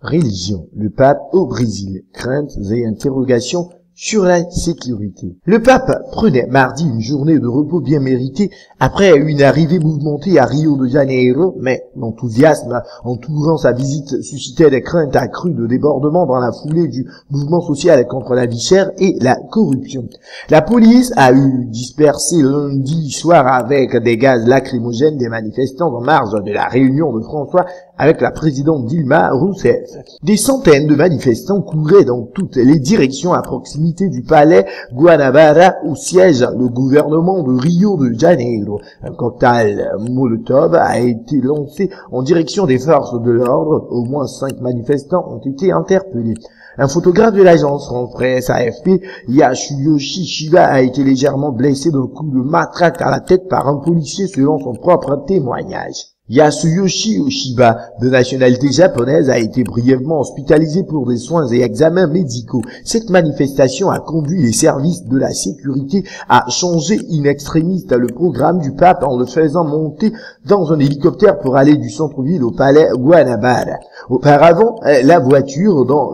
Religion, le pape au Brésil, craintes et interrogations sur la sécurité. Le pape prenait mardi une journée de repos bien méritée après une arrivée mouvementée à Rio de Janeiro, mais l'enthousiasme entourant sa visite suscitait des craintes accrues de débordement dans la foulée du mouvement social contre la vie chère et la corruption. La police a eu dispersé lundi soir avec des gaz lacrymogènes des manifestants en marge de la réunion de François avec la présidente Dilma Rousseff. Des centaines de manifestants couraient dans toutes les directions à proximité du palais Guanabara où siège le gouvernement de Rio de Janeiro. Un cocktail Molotov a été lancé en direction des forces de l'ordre. Au moins 5 manifestants ont été interpellés. Un photographe de l'agence France-Presse AFP, Yasuyoshi Shiba, a été légèrement blessé d'un coup de matraque à la tête par un policier selon son propre témoignage. Yasuyoshi Shiba, de nationalité japonaise, a été brièvement hospitalisé pour des soins et examens médicaux. Cette manifestation a conduit les services de la sécurité à changer in extremis le programme du pape en le faisant monter dans un hélicoptère pour aller du centre-ville au palais Guanabara. Auparavant, la voiture dans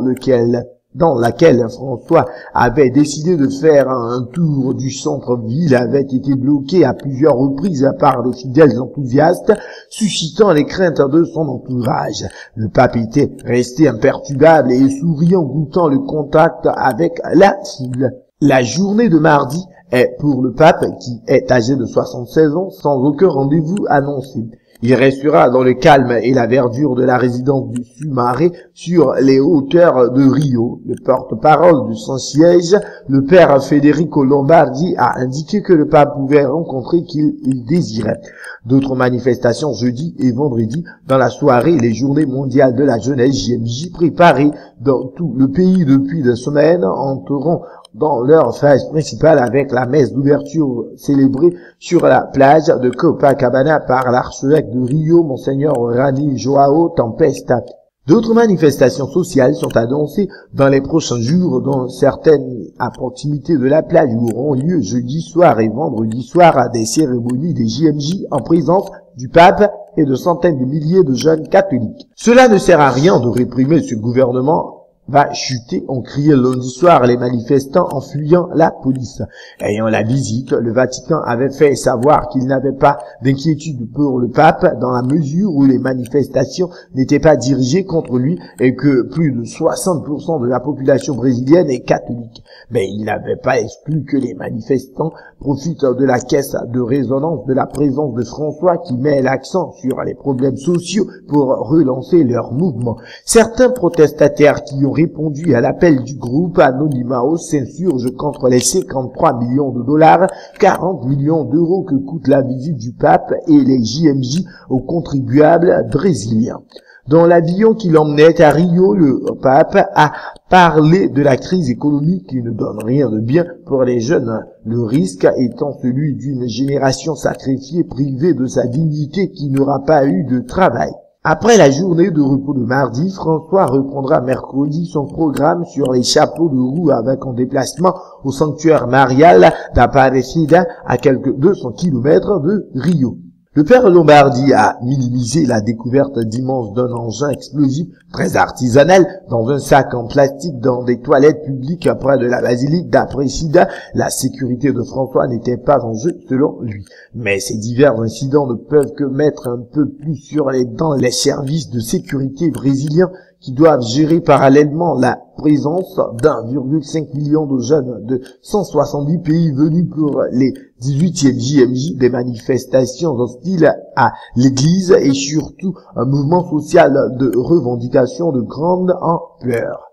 laquelle François avait décidé de faire un tour du centre-ville avait été bloquée à plusieurs reprises par les fidèles enthousiastes, suscitant les craintes de son entourage. Le pape était resté imperturbable et souriant, goûtant le contact avec la foule. La journée de mardi est pour le pape, qui est âgé de 76 ans, sans aucun rendez-vous annoncé. Il restera dans le calme et la verdure de la résidence du Sumaré sur les hauteurs de Rio. Le porte-parole de son siège, le père Federico Lombardi, a indiqué que le pape pouvait rencontrer qu'il désirait. D'autres manifestations jeudi et vendredi dans la soirée, les journées mondiales de la jeunesse JMJ préparées dans tout le pays depuis des semaines entreront dans leur phase principale avec la messe d'ouverture célébrée sur la plage de Copacabana par l'archevêque de Rio, Monseigneur Rani Joao Tempesta. D'autres manifestations sociales sont annoncées dans les prochains jours, dont certaines à proximité de la plage où auront lieu jeudi soir et vendredi soir à des cérémonies des JMJ en présence du pape et de centaines de milliers de jeunes catholiques. Cela ne sert à rien de réprimer ce gouvernement va chuter, ont crié lundi soir les manifestants en fuyant la police. Ayant la visite, le Vatican avait fait savoir qu'il n'avait pas d'inquiétude pour le pape dans la mesure où les manifestations n'étaient pas dirigées contre lui et que plus de 60% de la population brésilienne est catholique. Mais il n'avait pas exclu que les manifestants profitent de la caisse de résonance de la présence de François qui met l'accent sur les problèmes sociaux pour relancer leur mouvement. Certains protestataires qui ont répondu à l'appel du groupe Anonymous s'insurgent contre les 53 millions de dollars, 40 millions d'euros que coûte la visite du pape et les JMJ aux contribuables brésiliens. Dans l'avion qui l'emmenait à Rio, le pape a parlé de la crise économique qui ne donne rien de bien pour les jeunes, le risque étant celui d'une génération sacrifiée privée de sa dignité qui n'aura pas eu de travail. Après la journée de repos de mardi, François reprendra mercredi son programme sur les chapeaux de roue avec un déplacement au sanctuaire marial d'Aparecida à quelques 200 km de Rio. Le père Lombardi a minimisé la découverte dimanche d'un engin explosif très artisanal dans un sac en plastique dans des toilettes publiques près de la basilique d'Aparecida. La sécurité de François n'était pas en jeu selon lui. Mais ces divers incidents ne peuvent que mettre un peu plus sur les dents les services de sécurité brésiliens qui doivent gérer parallèlement la présence d'1,5 million de jeunes de 170 pays venus pour les 18e JMJ, des manifestations hostiles à l'Église et surtout un mouvement social de revendication de grande ampleur.